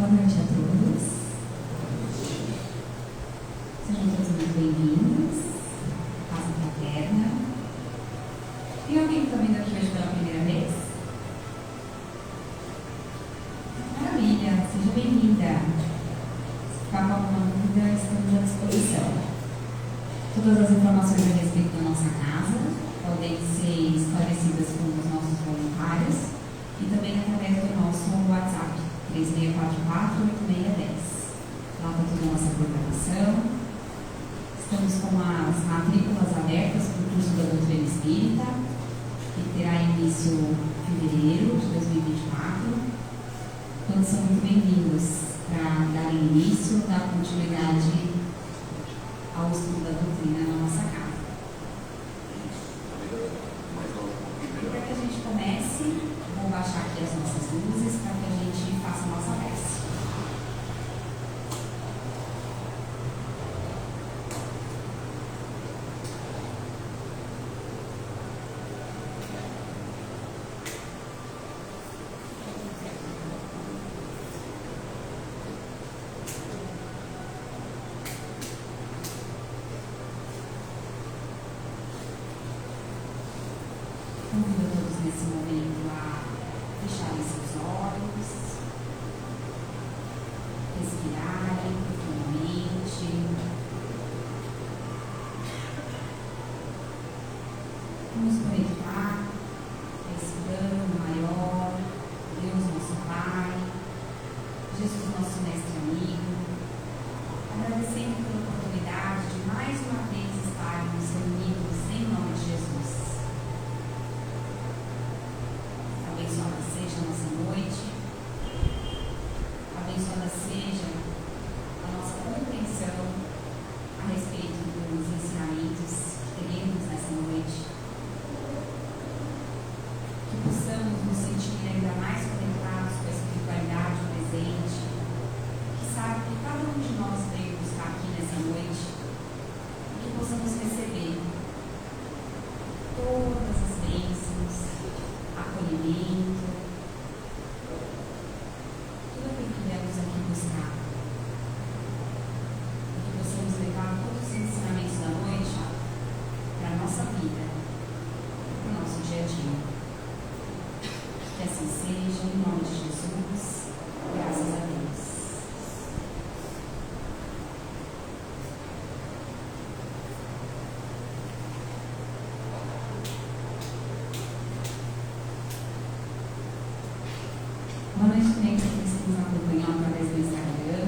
Boa noite a todos. Sejam todos muito bem-vindos à Casa Fraterna. Tem alguém que está vindo aqui hoje pela primeira vez? Maravilha, seja bem-vinda. Se ficar com alguma dúvida, estamos à disposição. Todas as informações a respeito da nossa casa podem ser esclarecidas com os nossos voluntários e também através do nosso WhatsApp 3644-8610. Lá está toda a nossa programação. Estamos com as matrículas abertas para o curso da Doutrina Espírita, que terá início em fevereiro de 2024. Todos são muito bem-vindos para dar início, dar continuidade ao estudo da doutrina na nossa casa. Para que a gente comece, vou baixar aqui as nossas luzes para que a gente faça a nossa prece. Convido a todos nesse momento a fecharem seus olhos, respirarem profundamente. Vamos conectar a esse plano maior, Deus nosso Pai, Jesus nosso mestre amigo, agradecendo pela oportunidade de mais uma vez estarmos reunidos em nome de Jesus. Abençoada seja a nossa noite, abençoada seja a nossa compreensão a respeito dos ensinamentos que teremos nessa noite, que possamos nos sentir ainda mais conectados com a espiritualidade presente, que sabe que cada um de nós veio buscar aqui nessa noite, e que possamos receber todas as bênçãos, acolhimento, tudo aquilo que viemos aqui buscar, e que possamos levar todos os ensinamentos da noite para a nossa vida, para o nosso dia a dia. Que assim seja, em nome de Jesus, graças a Deus. Boa noite também para aqueles que nos acompanham através do Instagram.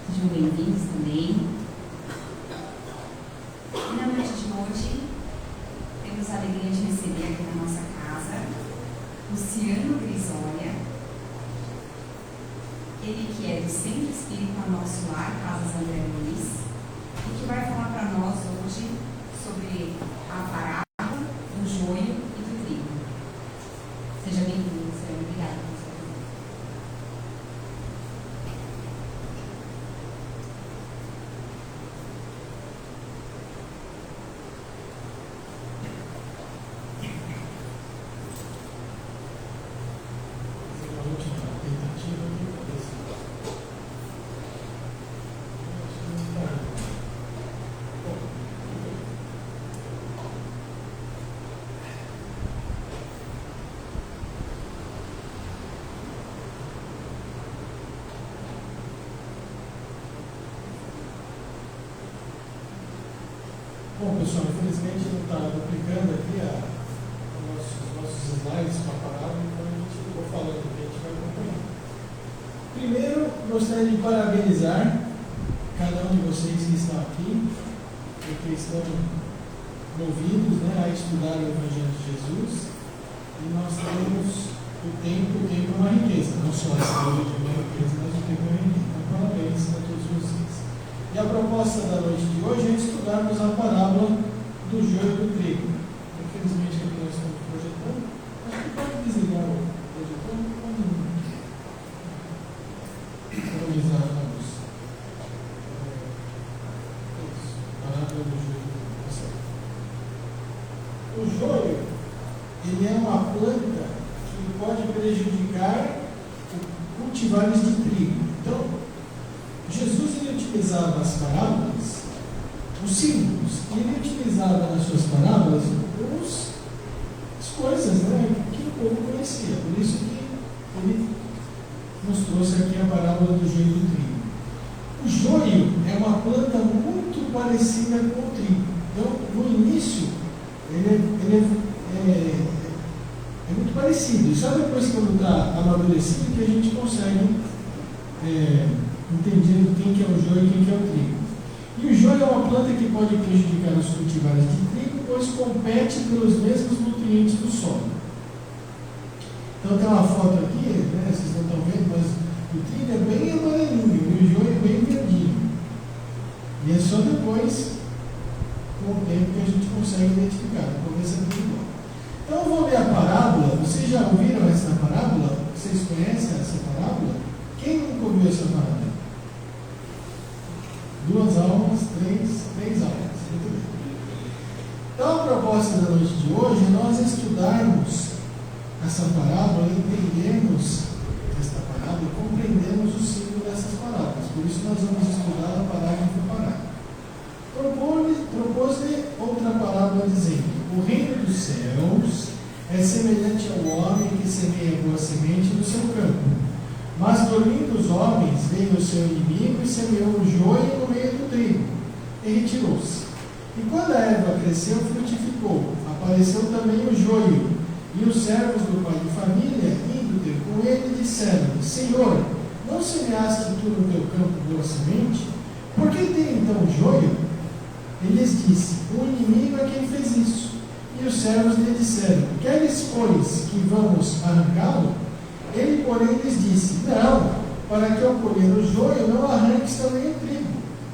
Sejam bem-vindos também. E na noite de hoje, temos a alegria de receber aqui na nossa casa Luciano Grisolia, ele que é do Centro Espírita Nosso Lar, Casas André Luiz, e que vai falar para nós hoje sobre a parábola do joio e do trigo. Seja bem-vindo, Luciano. Obrigada. Bom, pessoal, infelizmente não está aplicando aqui os nossos slides para a parábola, então a gente ficou falando que a gente vai acompanhar. Primeiro, gostaria de parabenizar cada um de vocês que estão aqui, porque estão movidos, né, a estudar o Evangelho de Jesus, e nós temos o tempo é uma riqueza, não só a saúde é uma riqueza, mas o tempo é uma riqueza. Então, parabéns a todos vocês. E a proposta da noite de hoje é estudarmos a parábola do joio e do trigo. Infelizmente, aqui nós estamos projetando. Acho que pode desligar o projetor. Vamos usar a luz. Parábola do joio e do trigo. O joio, ele é uma planta que pode prejudicar cultivares de trigo. Então, Jesus ele utilizava as parábolas, os símbolos, e ele utilizava nas suas parábolas as coisas, né, que o povo conhecia. Por isso que ele nos trouxe aqui a parábola do joio e do trigo. O joio é uma planta muito parecida com o trigo. Então, no início, ele é muito parecido. E só depois, quando está amadurecido, que a gente consegue entender quem que é o joio e quem que é o trigo. E o joio é uma planta que pode prejudicar os cultivares de trigo, pois compete pelos mesmos nutrientes do solo. Então tem uma foto aqui, né, vocês não estão vendo, mas o trigo é bem amarelinho e o joio é bem verdinho. E é só depois, com o tempo, que a gente consegue identificar. No começo é tudo igual. Então eu vou ler a parábola. Vocês já ouviram essa parábola? Vocês conhecem essa parábola? Quem nunca ouviu essa parábola? 2 almas, 3 almas. Muito bem. Então a proposta da noite de hoje é nós estudarmos essa parábola, entendermos esta parábola, compreendemos o símbolo dessas parábolas. Por isso nós vamos estudar parágrafo por parágrafo. Propôs-lhe outra parábola dizendo: o reino dos céus é semelhante ao homem que semeia boa semente no seu campo. Mas dormindo os homens, veio o seu inimigo e semeou o joio no meio do trigo, e retirou-se. E quando a erva cresceu, frutificou, apareceu também o joio. E os servos do pai de família, indo ter com ele, disseram: Senhor, não semeaste tu no teu campo boa semente? Por que tem então joio? Ele lhes disse: o inimigo é quem fez isso. E os servos lhe disseram: queres, pois, que vamos arrancá-lo? Ele, porém, lhes disse: não, para que ao colher o joio não arranques também o trigo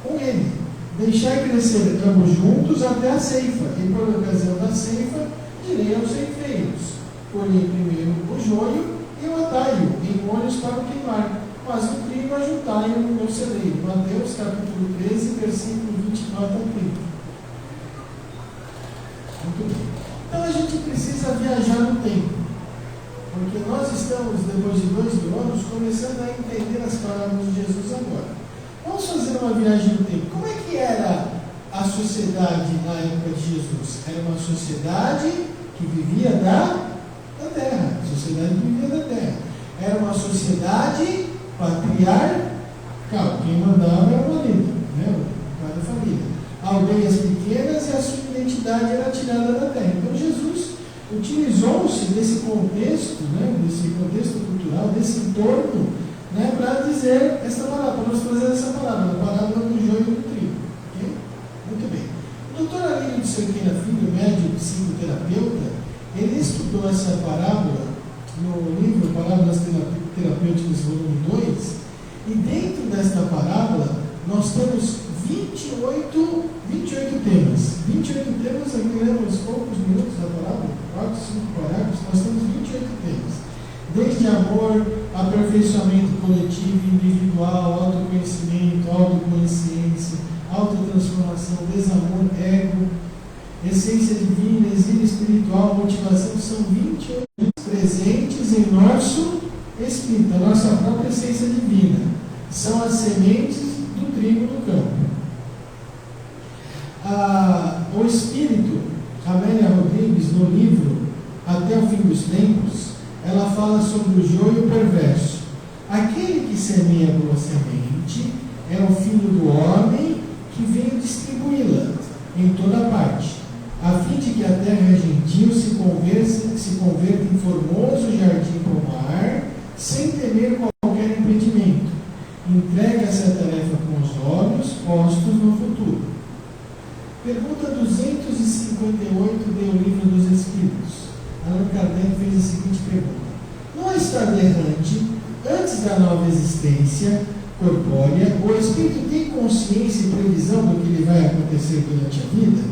com ele. Deixai crescer ambos juntos até a ceifa, e por ocasião da ceifa direi aos ceifeiros: colhei primeiro o joio e o atai-o em molhos para o queimar, mas o trigo ajuntai-o no meu celeiro. Mateus capítulo 13, versículo 29 ao 30. Muito bem. Então a gente precisa viajar no tempo, porque nós estamos, depois de 2 mil anos, começando a entender as parábolas de Jesus agora. Vamos fazer uma viagem no tempo. Como é que era a sociedade na época de Jesus? Era uma sociedade que vivia da terra. Sociedade que vivia da terra. Era uma sociedade patriarcal. Quem mandava era o marido, né? O pai da família. Aldeias pequenas, e a sua identidade era tirada da terra. Então Jesus utilizou-se desse contexto, né, desse contexto cultural, desse entorno, né, para dizer essa palavra, para nos trazer essa palavra, a parábola do joio e do trigo. Okay? Muito bem. O doutor Alírio de Cerqueira Filho, médico psicoterapeuta, ele estudou essa parábola no livro Parábolas Terapêuticas, volume 2, e dentro desta parábola nós temos 28 temas. 28 temas, aqui lemos poucos minutos da parábola, 4, 5 parágrafos, nós temos 28 temas. Desde amor, aperfeiçoamento coletivo, individual, autoconhecimento, autoconsciência, autotransformação, desamor, ego, essência divina, exílio espiritual, motivação, são 28 presentes em nosso espírito, a nossa própria essência divina. São as sementes do trigo no campo. O Espírito, Amélia Rodrigues, no livro Até o Fim dos Tempos, ela fala sobre o joio perverso. Aquele que semeia boa semente é o filho do homem que veio distribuí-la em toda parte, a fim de que a terra gentil se converta em formoso jardim pomar, sem temer qualquer impedimento. Entrega-se a tarefa com os olhos postos no futuro. Pergunta 258 do Livro dos Espíritos. Allan Kardec fez a seguinte pergunta: não está errante, antes da nova existência corpórea, o espírito tem consciência e previsão do que lhe vai acontecer durante a vida?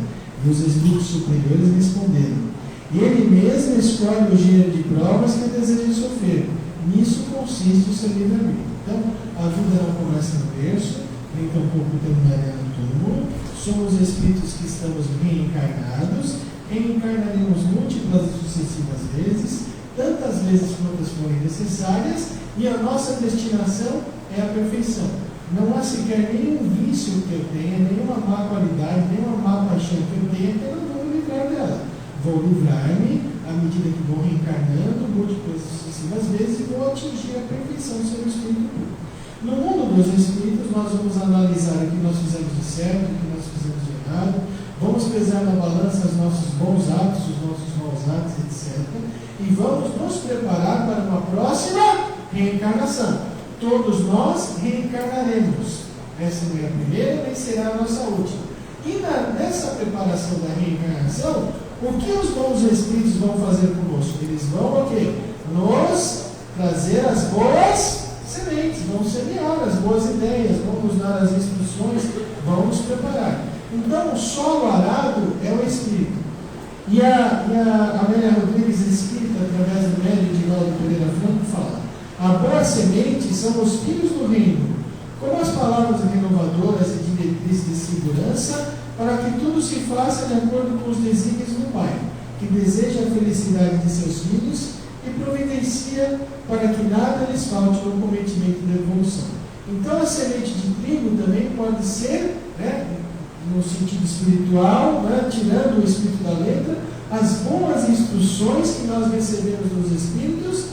E os espíritos superiores responderam: ele mesmo escolhe o gênero de provas que deseja sofrer. Nisso consiste o seu livre-arbítrio. Então, a vida não começa no berço, nem tampouco terminaria no túmulo. Somos espíritos que estamos reencarnados, reencarnaremos múltiplas e sucessivas vezes, tantas vezes quantas forem necessárias, e a nossa destinação é a perfeição. Não há sequer nenhum vício que eu tenha, nenhuma má qualidade, nenhuma má paixão que eu tenha, que eu não vou me livrar dela. Vou livrar-me à medida que vou reencarnando, múltiplas sucessivas vezes, e vou atingir a perfeição do seu espírito puro. No mundo dos espíritos, nós vamos analisar o que nós fizemos de certo, o que nós fizemos de errado, vamos pesar na balança os nossos bons atos, os nossos maus atos, etc. E vamos nos preparar para uma próxima reencarnação. Todos nós reencarnaremos. Essa não é a primeira, nem será a nossa última. E nessa preparação da reencarnação, o que os bons espíritos vão fazer conosco? Eles vão, ok, nos trazer as boas sementes, vão semear as boas ideias, vão nos dar as instruções, vão nos preparar. Então, o solo arado é o espírito. E a Amélia Rodrigues, espírita, através do médium de Valdo Pereira Franco, fala: a boa semente são os filhos do reino, como as palavras renovadoras e diretrizes de segurança, para que tudo se faça de acordo com os desígnios do Pai, que deseja a felicidade de seus filhos e providencia para que nada lhes falte no cometimento da evolução. Então, a semente de trigo também pode ser, no sentido espiritual, tirando o espírito da letra, as boas instruções que nós recebemos dos espíritos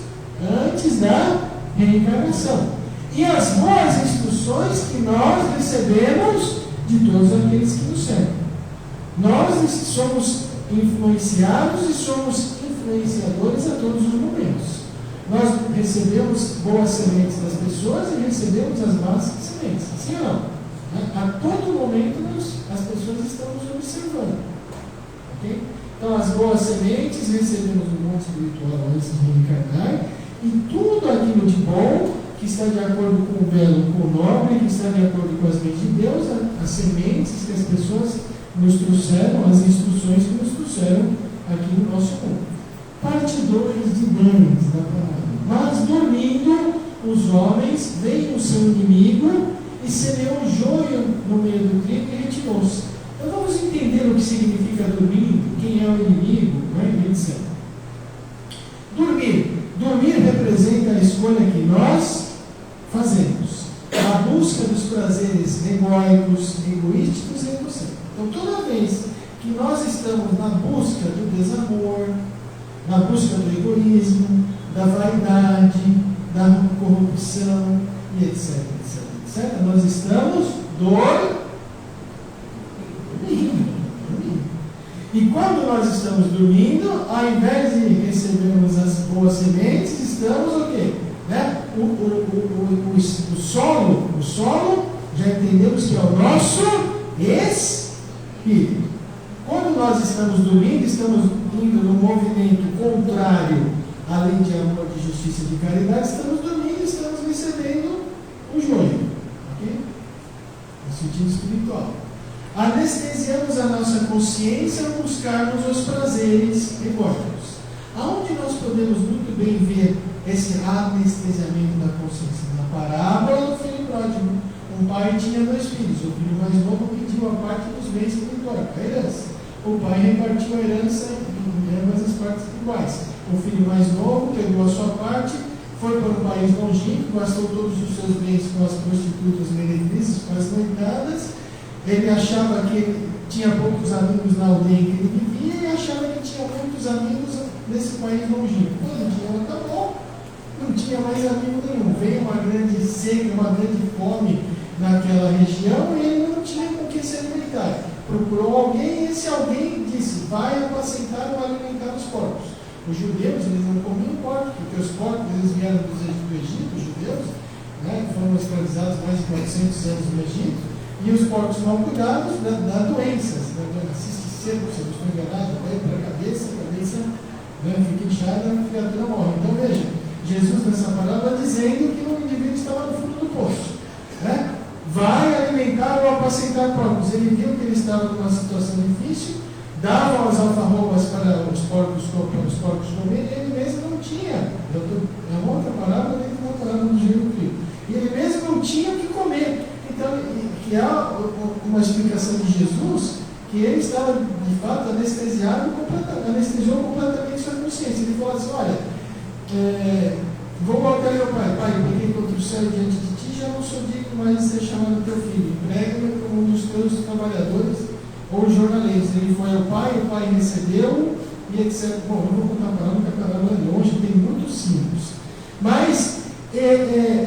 antes da reencarnação. E as boas instruções que nós recebemos de todos aqueles que nos servem. Nós somos influenciados e somos influenciadores a todos os momentos. Nós recebemos boas sementes das pessoas e recebemos as más sementes. Sim ou não? A todo momento as pessoas estão nos observando. Okay? Então, as boas sementes recebemos no mundo espiritual antes de reencarnar, e tudo aquilo de bom, que está de acordo com o belo, com o nobre, que está de acordo com as leis de Deus, as sementes que as pessoas nos trouxeram, as instruções que nos trouxeram aqui no nosso mundo. Parte 2 de Dâniels da palavra. Mas dormindo, os homens veem o seu inimigo e semeou o joio no meio do trigo e retirou-se. Então vamos entender o que significa dormindo, quem é o inimigo, etc. Dormir representa a escolha que nós fazemos, a busca dos prazeres egóicos, egoísticos e egocêntricos. Então, toda vez que nós estamos na busca do desamor, na busca do egoísmo, da vaidade, da corrupção, e etc, nós estamos dormindo. E quando nós estamos dormindo, ao invés de recebermos as boas sementes, estamos o quê? O solo, já entendemos que é o nosso espírito. Quando nós estamos dormindo, estamos indo no movimento contrário à lei de amor, de justiça e de caridade, estamos dormindo, estamos recebendo o joio. Okay? No sentido espiritual. Anestesiamos a nossa consciência ao buscarmos os prazeres egóicos. Aonde nós podemos muito bem ver esse anestesiamento da consciência? Na parábola do filho pródigo. Um pai tinha 2 filhos. O filho mais novo pediu a parte dos bens espirituais, a herança. O pai repartiu a herança em ambas as partes iguais. O filho mais novo pegou a sua parte, foi para um país longínquo, gastou todos os seus bens com as prostitutas meretrizes, com as noitadas. Ele achava que ele tinha poucos amigos na aldeia em que ele vivia e achava que tinha muitos amigos nesse país longínquo. Quando o dinheiro acabou, não tinha mais amigo nenhum. Veio uma grande seca, uma grande fome naquela região e ele não tinha com que se alimentar. Procurou alguém e esse alguém disse: vai apacentar ou alimentar os porcos. Os judeus, eles não comiam porcos, porque os porcos eles vieram do Egito, os judeus, foram escravizados mais de 400 anos no Egito. E os porcos mal cuidados dá doenças, cisticerco, se eu não estou enganado, vai para a cabeça fica inchada, a criatura morre. Então veja, Jesus nessa parábola dizendo que o indivíduo estava no fundo do poço. Vai alimentar ou apacentar porcos. Ele viu que ele estava numa situação difícil, dava as alfarrobas para os porcos comerem, e ele mesmo não tinha. É uma outra parábola dentro da parábola do joio do trigo. E ele mesmo não tinha o que comer. Então, que há uma explicação de Jesus que ele estava, de fato, anestesiou completamente sua consciência. Ele falou assim: olha, vou voltar ao pai. Pai, eu peguei contra o céu diante de ti, já não sou digno mais de ser chamado teu filho. Emprega-me como um dos teus trabalhadores ou jornaleiros. Ele foi ao pai, o pai recebeu e etc. Bom, eu vou contar a parábola, porque a parábola é longe, tem muitos símbolos. Mas,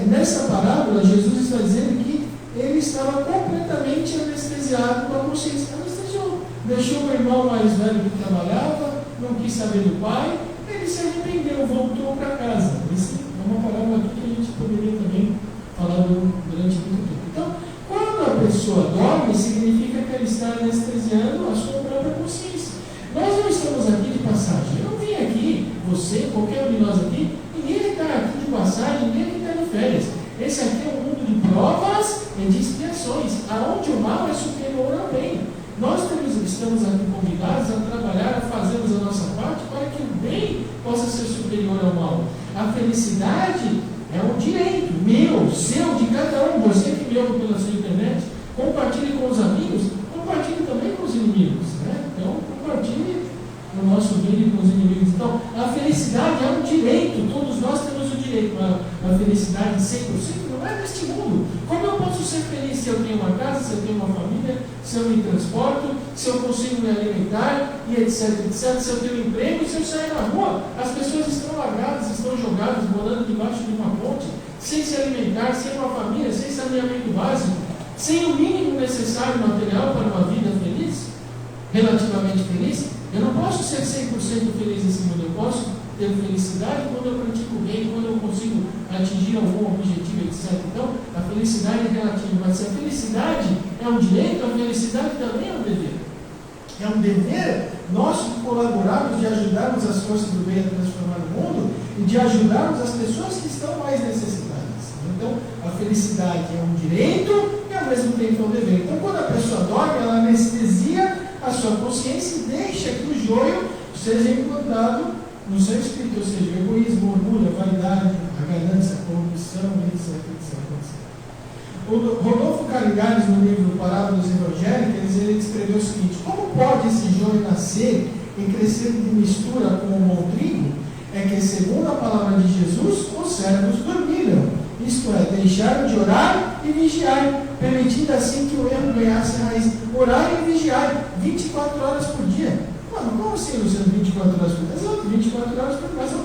nessa parábola, Jesus está dizendo que ele estava completamente anestesiado com a consciência. Anestesiou. Deixou o irmão mais velho que trabalhava, não quis saber do pai, ele se arrependeu, voltou para casa. Essa é uma parábola aqui que a gente poderia também falar durante muito tempo. Então, quando a pessoa dorme, significa que ela está anestesiando a sua própria consciência. Nós não estamos aqui de passagem. Eu não vim aqui, você, qualquer um de nós aqui, ninguém está aqui de passagem, ninguém está de férias. Esse aqui é um mundo de provas e de expiações, aonde o mal é superior ao bem. Nós estamos aqui convidados a trabalhar, a fazermos a nossa parte para que o bem possa ser superior ao mal. A felicidade é um direito meu, seu, de cada um. Você que me ouve pela sua internet, compartilhe com os amigos, compartilhe também com os inimigos. Né? Então, compartilhe o nosso bem com os inimigos. Então, a felicidade é um direito, todos nós temos o direito. A felicidade 100% não é neste mundo. Como eu posso ser feliz se eu tenho uma casa, se eu tenho uma família, se eu me transporto, se eu consigo me alimentar, e etc, etc, se eu tenho emprego, se eu sair na rua, as pessoas estão largadas, estão jogadas, morando debaixo de uma ponte, sem se alimentar, sem uma família, sem saneamento básico, sem o mínimo necessário material para uma vida feliz, relativamente feliz. Eu não posso ser 100% feliz nesse mundo, eu posso ter felicidade quando eu pratico bem, quando eu consigo atingir algum objetivo, etc. Então, a felicidade é relativa, mas se a felicidade é um direito, a felicidade também é um dever. É um dever nosso de colaborarmos, de ajudarmos as forças do bem a transformar o mundo e de ajudarmos as pessoas que estão mais necessitadas. Então, a felicidade é um direito e ao mesmo tempo é um dever. Então, quando a pessoa dorme, ela anestesia a sua consciência e deixa que o joio seja implantado no seu espírito, ou seja, o egoísmo, o orgulho, a vaidade, a ganância, a corrupção, etc. O Rodolfo Caligares, no livro Parábolas Evangélicas, ele descreveu o seguinte: como pode esse joio nascer e crescer de mistura com o bom trigo? É que, segundo a palavra de Jesus, os servos dormiram, isto é, deixaram de orar e vigiar, permitindo assim que o erro ganhasse raiz. Orar e vigiar 24 horas por dia. Mano, como assim, Luciano, 24 horas por dia? Exato, 24 horas por dia. Mas eu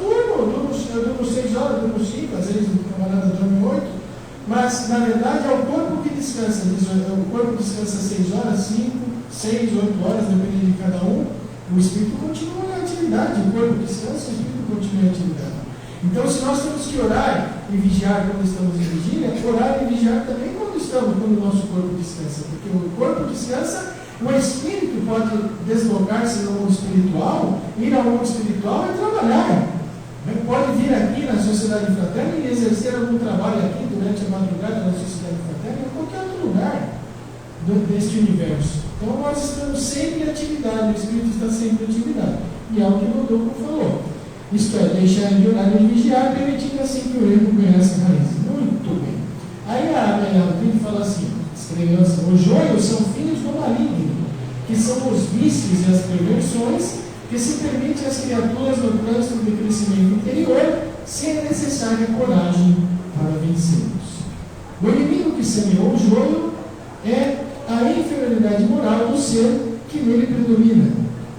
durmo 6 horas, eu durmo 5, às vezes o camarada dorme 8. Mas, na verdade, é o corpo que descansa. O corpo descansa 6 horas, 5, 6, 8 horas, dependendo de cada um. O espírito continua em atividade. O corpo descansa, o espírito continua em atividade. Então, se nós temos que orar e vigiar quando estamos em vigília, orar e vigiar também quando o nosso corpo descansa. Porque o corpo descansa, o espírito pode deslocar-se no mundo espiritual, ir ao mundo espiritual e trabalhar. Pode vir aqui na Sociedade Fraterna e exercer algum trabalho aqui durante a madrugada na Sociedade Fraterna, ou qualquer outro lugar deste universo. Então, nós estamos sempre em atividade, o espírito está sempre em atividade. E é o que o Rodolfo falou. Isto é, deixar de orar e vigiar, permitindo assim que o erro conheça a raiz. Muito bem. Aí a Amélia Rodrigues fala assim, escreveu assim: os joios são filhos do maligno, que são os vícios e as perversões que se permitem às criaturas no trânsito de crescimento interior, sem a necessária coragem para vencê-los. O inimigo que semeou o joio é a inferioridade moral do ser que nele predomina.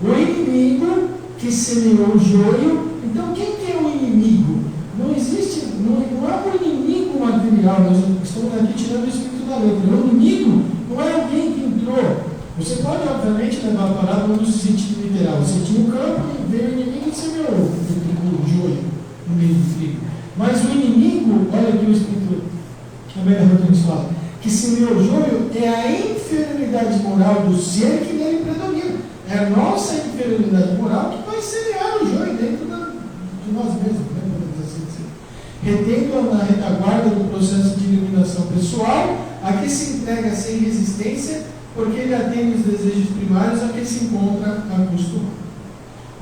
O inimigo que semeou o joio. Então, quem que é o inimigo? Não existe, não é um inimigo material. Nós estamos aqui tirando o espírito da letra. O inimigo não é alguém que entrou. Você pode, obviamente, levar a parábola no sentido literal. Você tinha um campo e veio o inimigo e semeou o joio no meio do trigo. Mas o inimigo, olha aqui o espírito, a Amélia Rodrigues fala, que semeou o joio é a inferioridade moral do ser que nele predomina. É a nossa inferioridade moral que vai semear o joio dentro de nós mesmos, né? Podemos assim dizer. Retendo-a na retaguarda do processo de iluminação pessoal, a que se entrega sem resistência, porque ele atende os desejos primários a que se encontra acostumado.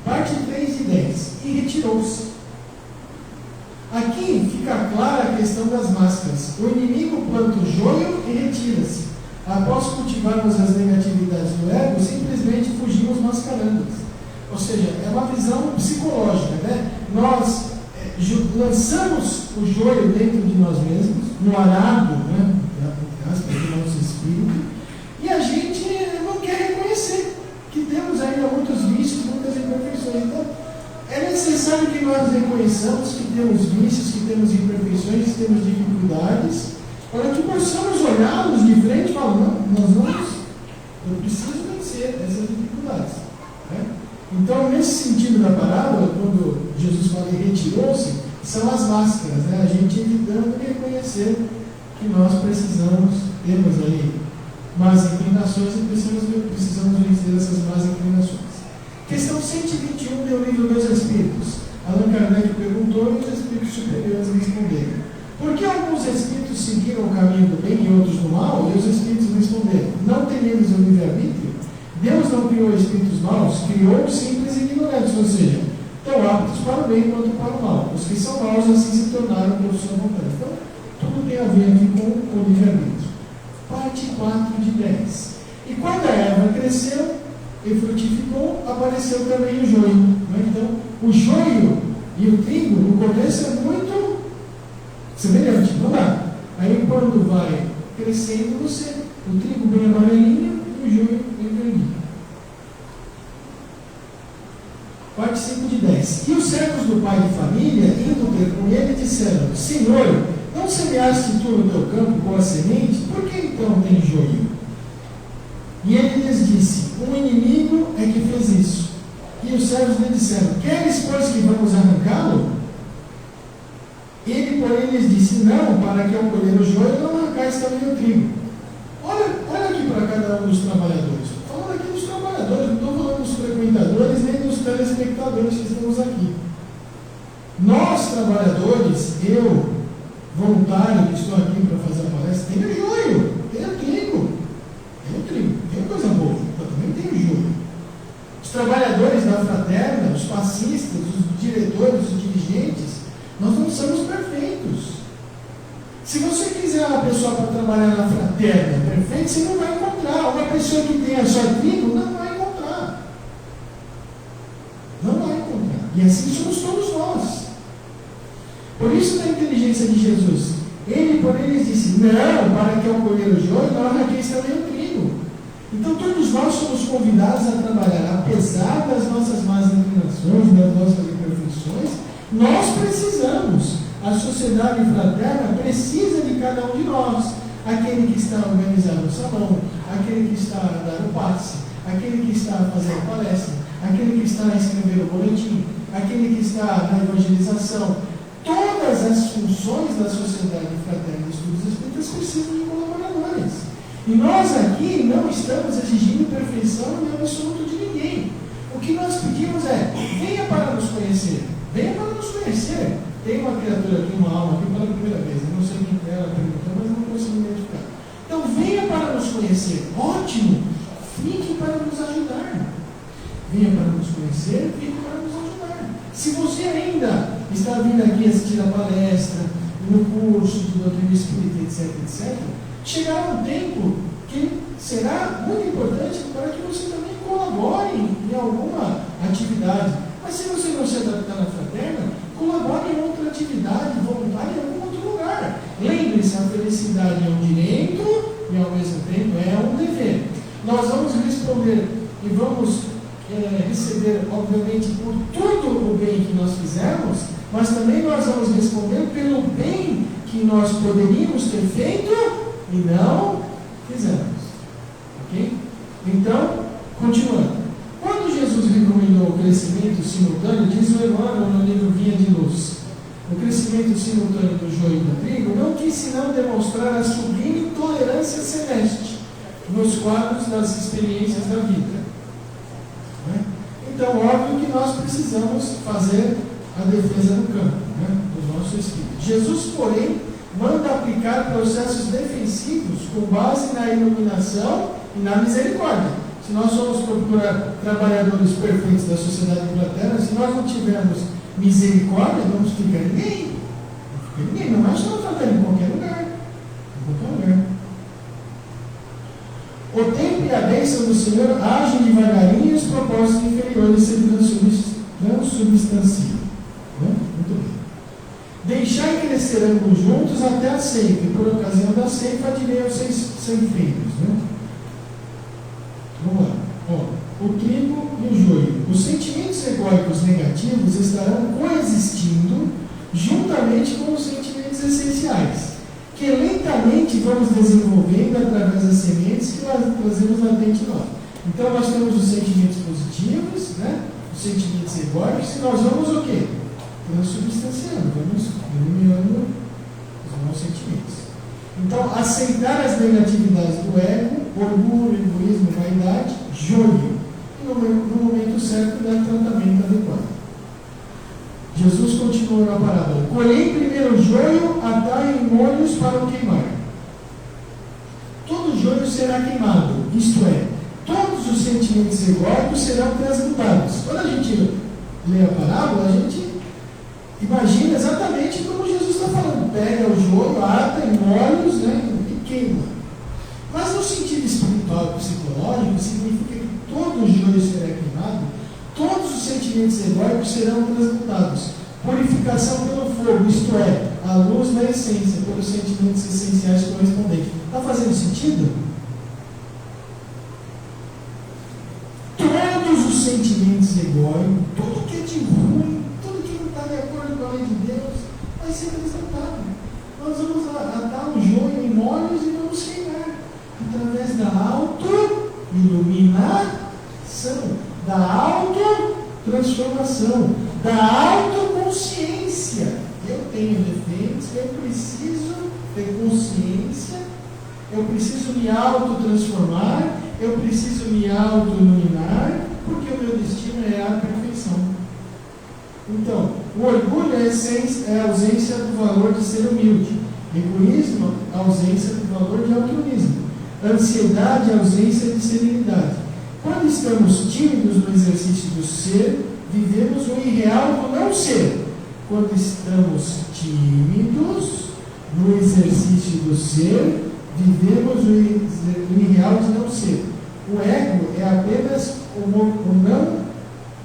Parte 3 de 10. E retirou-se. Aqui fica clara a questão das máscaras. O inimigo planta o joio e retira-se. Após cultivarmos as negatividades do ego, simplesmente fugimos mascarando-as. Ou seja, é uma visão psicológica, né? Nós lançamos o joio dentro de nós mesmos, no arado, né, do nosso espírito, e a gente não quer reconhecer que temos ainda muitos vícios, muitas imperfeições. Então, é necessário que nós reconheçamos que temos vícios, que temos imperfeições, que temos dificuldades, para que possamos olhá-los de frente e falar, não, eu preciso vencer essas dificuldades. Né? Então, nesse sentido da parábola, quando Jesus fala e retirou-se, são as máscaras, né? A gente evitando reconhecer que nós temos aí más inclinações e precisamos vencer essas más inclinações. Questão 121 do livro dos Espíritos. Allan Kardec perguntou e os Espíritos superiores responderam. Por que alguns Espíritos seguiram o caminho do bem e outros do mal? E os Espíritos responderam, não têm eles o livre-arbítrio? Deus não criou espíritos maus, criou simples e ignorantes, ou seja, tão aptos para o bem quanto para o mal. Os que são maus assim se tornaram por sua vontade. Então, tudo tem a ver aqui com o livre-arbítrio. Parte 4 de 10. E quando a erva cresceu e frutificou, apareceu também o joio. Né? Então, o joio e o trigo, no começo, é muito semelhante, não dá. Aí, quando vai crescendo, o trigo bem amarelinho e o joio bem verdinho. Parte 5 de 10. E os servos do pai de família, indo ter com ele, disseram, Senhor, não semeaste tu no teu campo com a semente? Por que então tem joio? E ele lhes disse, um inimigo é que fez isso. E os servos lhe disseram, queres, pois, que vamos arrancá-lo? Ele, porém, lhes disse, não, para que ao colher o joio não arrancais também o trigo. Olha aqui para cada um dos trabalhadores. Estou falando aqui dos trabalhadores, não estou falando dos frequentadores nem dos telespectadores que estamos aqui. Nós, trabalhadores, eu, voluntário que estou aqui para fazer a palestra, tenho joio, tenho trigo, tenho coisa boa, eu também tenho joio. Os trabalhadores da fraterna, os passistas, os diretores, os dirigentes, nós não somos perfeitos. Se você quiser uma pessoa para trabalhar na fraterna perfeita, você não vai encontrar. Uma pessoa que tenha só trigo, não vai encontrar. Não vai encontrar. E assim somos todos nós. Por isso, na inteligência de Jesus, ele, porém, lhes disse, não, para que ao colher o joio, não arranqueis também o trigo. Então, todos nós somos convidados a trabalhar, apesar das nossas más inclinações, das nossas imperfeições, nós precisamos. A sociedade fraterna precisa de cada um de nós. Aquele que está organizando o salão, aquele que está a dar o passe, aquele que está a fazer a palestra, aquele que está a escrever o boletim, aquele que está na evangelização. Todas as funções da sociedade fraterna de estudos espíritas precisam de colaboradores. E nós aqui não estamos exigindo perfeição em absoluto de ninguém. O que nós pedimos é, venha para nos conhecer. Venha para nos conhecer. Tem uma criatura aqui, uma alma aqui pela primeira vez. Eu não sei quem é, ela perguntou, mas não consigo identificar. Então venha para nos conhecer. Ótimo! Fique para nos ajudar. Venha para nos conhecer, fique para nos ajudar. Se você ainda está vindo aqui assistir a palestra, no curso de doutrina espírita, etc., chegará um tempo que será muito importante para que você também colabore em alguma atividade. Mas se você não se adaptar na fraterna, colabore em outra atividade voluntária em algum outro lugar. Lembre-se, a felicidade é um direito e ao mesmo tempo é um dever. Nós vamos responder e vamos receber, obviamente, por tudo o bem que nós fizemos, mas também nós vamos responder pelo bem que nós poderíamos ter feito e não fizemos. Ok? Então, continuando. Quando Jesus recomendou o crescimento simultâneo, diz o Emmanuel no livro Vinha de Luz, o crescimento simultâneo do joio e do trigo não quis senão demonstrar a sublime tolerância celeste nos quadros das experiências da vida. Então, óbvio que nós precisamos fazer a defesa do campo, do nosso espírito. Jesus, porém, manda aplicar processos defensivos com base na iluminação e na misericórdia. Se nós somos procurar trabalhadores perfeitos da sociedade fraterna, se nós não tivermos misericórdia, não fica ninguém. Não fica ninguém, não é só fraterno, em qualquer lugar. Em qualquer lugar. O tempo e a bênção do Senhor agem devagarinho e os propósitos inferiores se não substanciam. Muito bem. permanecerão juntos até a ceifa, e por ocasião da ceifa adirei aos ceifeiros. Né? Vamos lá. Ó, o trigo e o joio. Os sentimentos egóicos negativos estarão coexistindo juntamente com os sentimentos essenciais, que lentamente vamos desenvolvendo através das sementes que nós trazemos latente em nós. Então nós temos os sentimentos positivos, né? Os sentimentos egóicos, e nós vamos o quê? Transubstanciando, vamos eliminando os maus sentimentos. Então, aceitar as negatividades do ego, orgulho, egoísmo, vaidade, joio, e no momento certo dar tratamento adequado. Jesus continuou na parábola: colhei primeiro o joio, atai em molhos para o queimar. Todo joio será queimado, isto é, todos os sentimentos egóicos serão transmutados. Quando a gente lê a parábola, a gente imagina exatamente como Jesus está falando: pega o joio, ata em molhos, né, e queima. Mas no sentido espiritual e psicológico, significa que todo o joio será queimado, todos os sentimentos egóicos serão transmutados. Purificação pelo fogo, isto é, a luz da essência, pelos sentimentos essenciais correspondentes. Está fazendo sentido? Todos os sentimentos egóicos, tudo que é de ruim, tudo que não está de acordo com a lei de Deus, vai ser transmutado. Nós vamos atar o joio em molhos e vamos queimar através da auto-iluminação, da auto-transformação, da autoconsciência. Eu tenho defeitos, eu preciso ter consciência, eu preciso me autotransformar, eu preciso me auto-iluminar, porque o meu destino é a perfeição. Então, o orgulho é a ausência do valor de ser humilde. Egoísmo, a ausência do valor de altruísmo. Ansiedade, a ausência de serenidade. Quando estamos tímidos no exercício do ser, vivemos o irreal do não ser. Quando estamos tímidos no exercício do ser, vivemos o irreal de não ser. O ego é apenas o não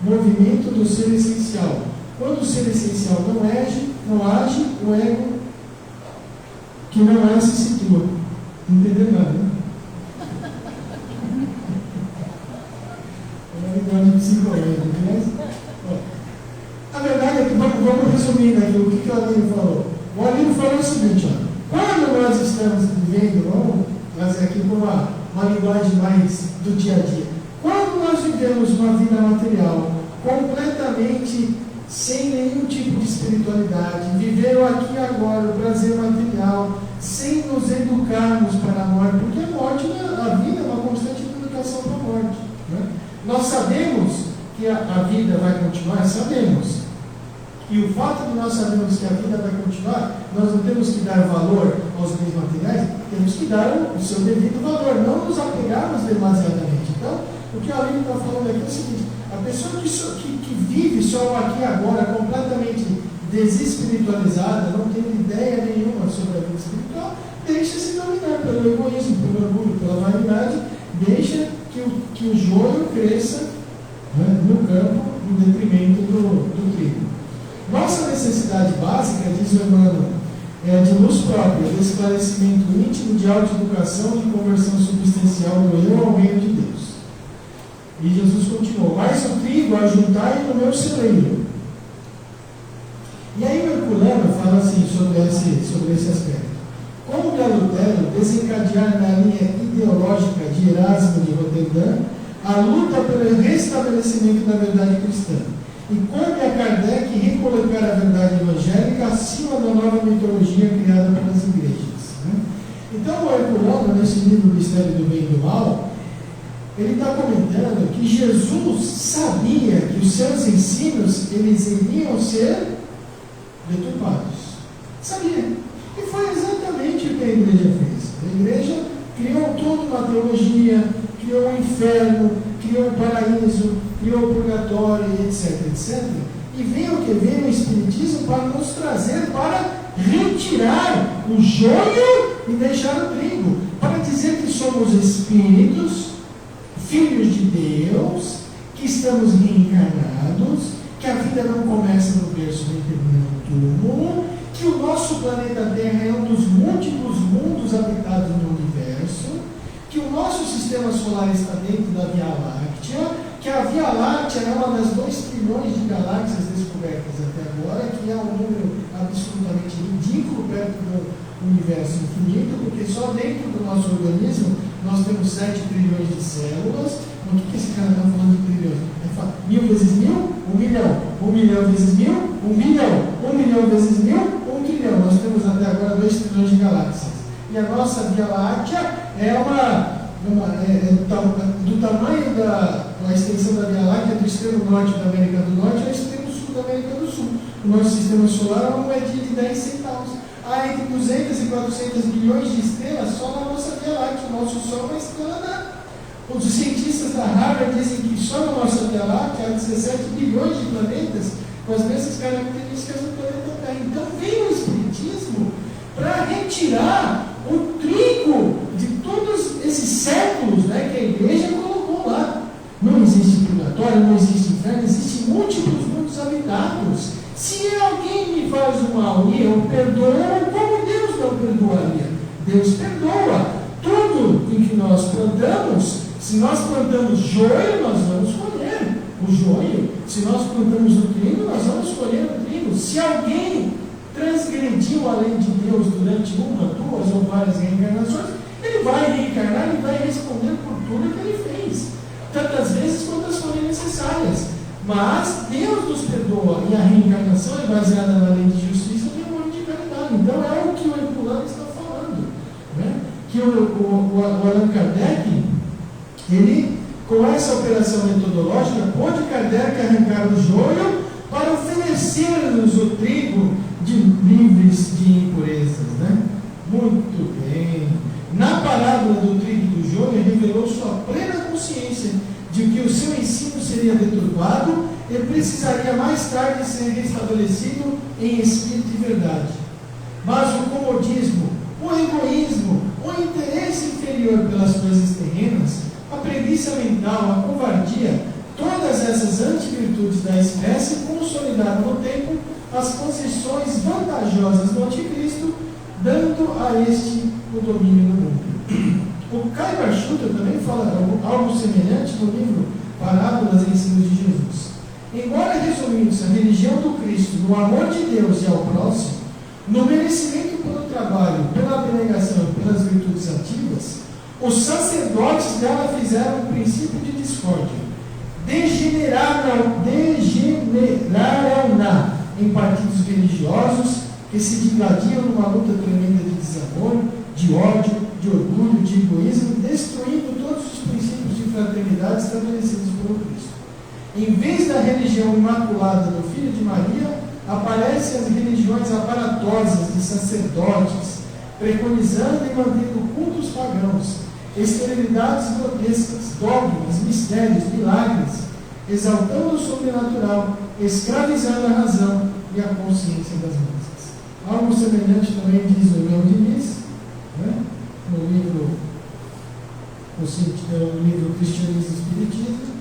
movimento do ser essencial. Quando o ser essencial não age, o ego que não é se situa. Não entendeu nada, né? É uma linguagem psicológica, né? A verdade é que vamos resumir aqui o que o Aline falou. O Aline falou o seguinte: ó, quando nós estamos vivendo, vamos trazer aqui com uma linguagem mais do dia a dia, quando nós vivemos uma vida material completamente sem nenhum tipo de espiritualidade, viver o aqui e agora, o prazer material, sem nos educarmos para a morte, porque a morte, a vida é uma constante educação para a morte, né? Nós sabemos que a vida vai continuar, sabemos. E o fato de nós sabermos que a vida vai continuar, nós não temos que dar valor aos bens materiais, temos que dar o seu devido valor, não nos apegarmos demasiadamente. Então, o que a Aline está falando aqui é o seguinte: a pessoa que vive só o aqui e agora, completamente desespiritualizada, não tem ideia nenhuma sobre a vida espiritual, deixa-se dominar pelo egoísmo, pelo orgulho, pela vaidade, deixa que o joio cresça, né, no campo, em detrimento do trigo. Nossa necessidade básica, diz o Emmanuel, é de luz própria, de esclarecimento íntimo, de autoeducação, de conversão substancial do eu ao reino de Deus. E Jesus continuou: mas o trigo ajuntai no meu celeiro. E aí o Herculano fala assim sobre esse aspecto: como de Lutero desencadear na linha ideológica de Erasmo de Roterdã a luta pelo restabelecimento da verdade cristã, e coube a Kardec recolocar a verdade evangélica acima da nova mitologia criada pelas igrejas, né? Então o Herculano, nesse livro Mistério do Bem e do Mal, ele está comentando que Jesus sabia que os seus ensinos eles iriam ser deturpados. Sabia. E foi exatamente o que a igreja fez. A igreja criou toda uma teologia, criou o inferno, criou o paraíso, criou o purgatório, etc, etc. E veio o que? Veio o Espiritismo para nos trazer, para retirar o joio e deixar o trigo, para dizer que somos espíritos, filhos de Deus, que estamos reencarnados, que a vida não começa no berço nem termina no túmulo, que o nosso planeta Terra é um dos múltiplos mundos habitados no universo, que o nosso sistema solar está dentro da Via Láctea, que a Via Láctea é uma das 2 trilhões de galáxias descobertas até agora, que é um número absolutamente ridículo perto do universo infinito, porque só dentro do nosso organismo nós temos 7 trilhões de células. O que esse cara está falando de trilhões? Ele fala 1000 vezes 1000, 1 milhão. 1 milhão vezes 1000, 1 bilhão. 1 milhão vezes 1000, 1 trilhão. Nós temos até agora 2 trilhões de galáxias. E a nossa Via Láctea é do tamanho da extensão da Via Láctea, do extremo norte da América do Norte ao extremo sul da América do Sul. O nosso sistema solar é uma moedinha de 10 centavos. Há entre 200 e 400 bilhões de estrelas só na nossa Via Láctea. O nosso Sol é uma estrela da... Os cientistas da Harvard dizem que só na nossa Via Láctea há 17 bilhões de planetas com as mesmas características do planeta Terra. Então vem o Espiritismo para retirar o trigo de todos esses séculos, né, que a igreja colocou lá. Não existe purgatório, não existe inferno, existem múltiplos mundos habitados. Se alguém me faz o mal e eu perdoo, como Deus não perdoaria? Deus perdoa. Tudo em que nós plantamos, se nós plantamos joio, nós vamos colher o joio. Se nós plantamos o trigo, nós vamos colher o trigo. Se alguém transgrediu a lei de Deus durante 1, 2 ou várias reencarnações, ele vai reencarnar e vai responder por tudo que ele fez, tantas vezes quantas forem necessárias. Mas Deus nos perdoa e a reencarnação é baseada na lei de justiça e amor de caridade. Então é o que o Herculano está falando, né? Que o Allan Kardec, ele, com essa operação metodológica, pôde Kardec arrancar o joio para oferecer-nos o trigo livres de impurezas, né? Muito bem. Na parábola do trigo e do joio, revelou sua plena consciência de que o seu ensino seria deturpado e precisaria mais tarde ser restabelecido em espírito e verdade. Mas o comodismo, o egoísmo, o interesse inferior pelas coisas terrenas, a preguiça mental, a covardia, todas essas antivirtudes da espécie consolidaram no tempo as posições vantajosas do anticristo, dando a este o domínio do mundo. O Caio Archuta também fala algo semelhante no livro Parábolas e Ensinos de Jesus. Embora resumindo-se a religião do Cristo no amor de Deus e ao próximo, no merecimento pelo trabalho, pela abnegação e pelas virtudes ativas, os sacerdotes dela fizeram um princípio de discórdia. Degeneraram-na em partidos religiosos que se digladiam numa luta tremenda de desamor, de ódio, de orgulho, de egoísmo, destruindo todos os princípios de fraternidade estabelecidos pelo Cristo. Em vez da religião imaculada do Filho de Maria, aparecem as religiões aparatosas de sacerdotes, preconizando e mantendo cultos pagãos, esterilidades grotescas, dogmas, mistérios, milagres, exaltando o sobrenatural, escravizando a razão e a consciência das massas. Algo semelhante também diz o Leão Diniz, né? no livro Cristianismo e Espiritismo.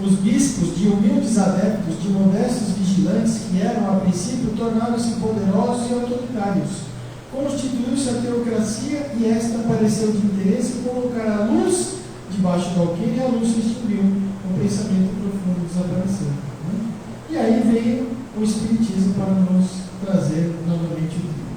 Os bispos, de humildes adeptos, de modestos vigilantes, que eram a princípio, tornaram-se poderosos e autoritários. Constituiu-se a teocracia e esta pareceu de interesse colocar a luz debaixo do alqueire e a luz se extinguiu. O pensamento profundo desapareceu. Né? E aí veio o Espiritismo para nos trazer novamente o trigo.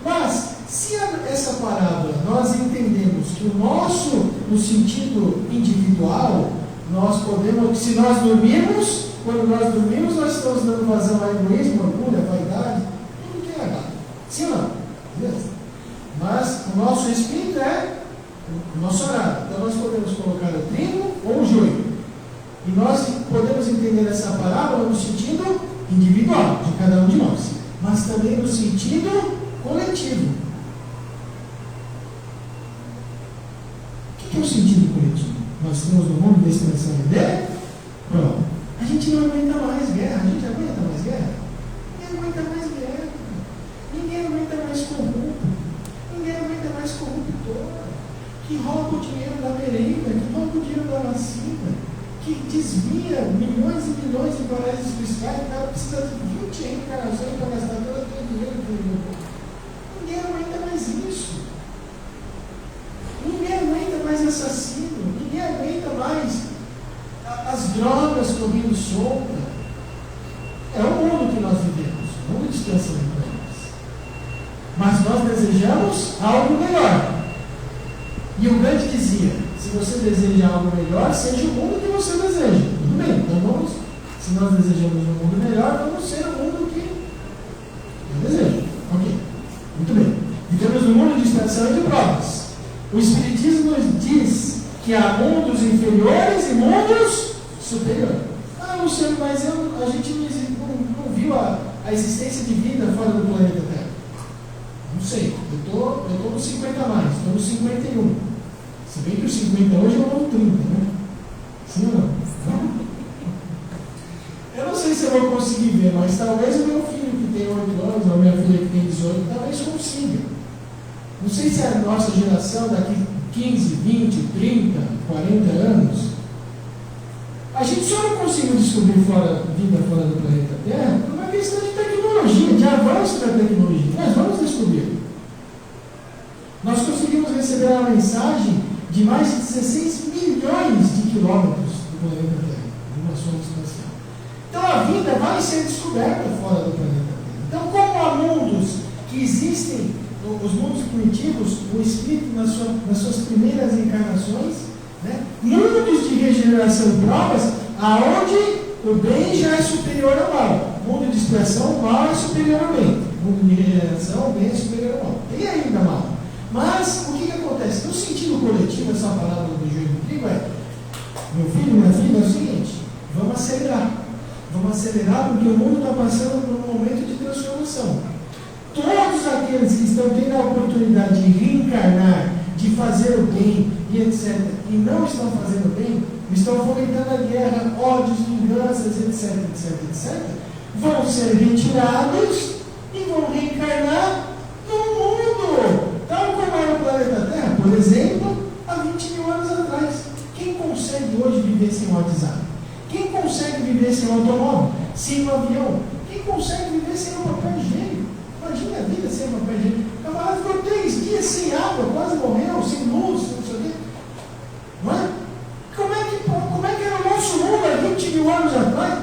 Mas, se essa parábola nós entendemos que o nosso, no sentido individual, nós podemos, se nós dormirmos, quando nós dormimos, nós estamos dando vazão ao egoísmo, orgulho, à vaidade, tudo que é errado. Sim ou não? Beleza? Mas o nosso espírito é o nosso arado. Então nós podemos colocar o trigo ou o joio. E nós podemos entender essa parábola no sentido individual de cada um de nós, mas também no sentido coletivo. O que é o sentido coletivo? Nós temos no mundo da expressão de pronto. A gente não aguenta mais guerra. A gente aguenta mais guerra? Ninguém aguenta mais guerra. Ninguém aguenta mais corrupto. Ninguém aguenta mais corruptor. Que rouba o dinheiro da merenda, que rouba o dinheiro da vacina, que desvia milhões e milhões de paraísos fiscais, o cara precisa de 20 reencarnações para gastar todo aquele dinheiro que ele ganhou. Ninguém aguenta mais isso. Ninguém aguenta mais assassino. Ninguém aguenta mais as drogas correndo solta. É o mundo que nós vivemos, o mundo de expansão de drogas. Mas nós desejamos algo melhor. E o Gandhi dizia: se você deseja algo melhor, seja o mundo que você deseja. Tudo bem, então vamos, se nós desejamos um mundo melhor, vamos ser o mundo que eu desejo. Ok, muito bem. Vivemos no mundo de expansão e de provas. O Espiritismo nos diz que há mundos inferiores e mundos superiores. Ah, Luciano, mas a gente não viu a existência de vida fora do planeta Terra. Não sei, eu estou nos 50 a mais, estou nos 51. Se bem que os 50 hoje é o novo 30, né? Sim ou não? Eu não sei se eu vou conseguir ver, mas talvez o meu filho que tem 8 anos, ou a minha filha que tem 18, talvez consiga. Não sei se a nossa geração, daqui 15, 20, 30, 40 anos, a gente só não conseguiu descobrir vida fora do planeta Terra por uma questão de tecnologia, de avanço da tecnologia. Nós vamos descobrir. Nós conseguimos receber uma mensagem de mais de 16 milhões de quilômetros do planeta Terra, de uma sonda espacial. Então a vida vai ser descoberta fora do planeta Terra. Então, como há mundos que existem, os mundos primitivos, o espírito nas suas primeiras encarnações, né? Mundos de regeneração e provas, aonde o bem já é superior ao mal. Mundo de expressão, o mal é superior ao bem. Mundo de regeneração, o bem é superior ao mal. Tem ainda mal. Mas o que acontece? No sentido coletivo, essa palavra do joio do trigo é: meu filho, minha filha, é o seguinte, vamos acelerar. Vamos acelerar porque o mundo está passando por um momento de transformação. Todos aqueles que estão tendo a oportunidade de reencarnar, de fazer o bem e etc., e não estão fazendo bem, estão fomentando a guerra, ódios, vinganças, etc., vão ser retirados e vão reencarnar no mundo, tal como era o planeta Terra, por exemplo, há 20 mil anos atrás. Quem consegue hoje viver sem o WhatsApp? Quem consegue viver sem o automóvel? Sem o avião? Quem consegue viver sem o papel higiênico? Imagina a vida sem papel higiênico. O camarada ficou 3 dias sem água, quase morreu, sem luz, não sei o quê. Não é? Como é que era o nosso mundo há 20 mil anos atrás?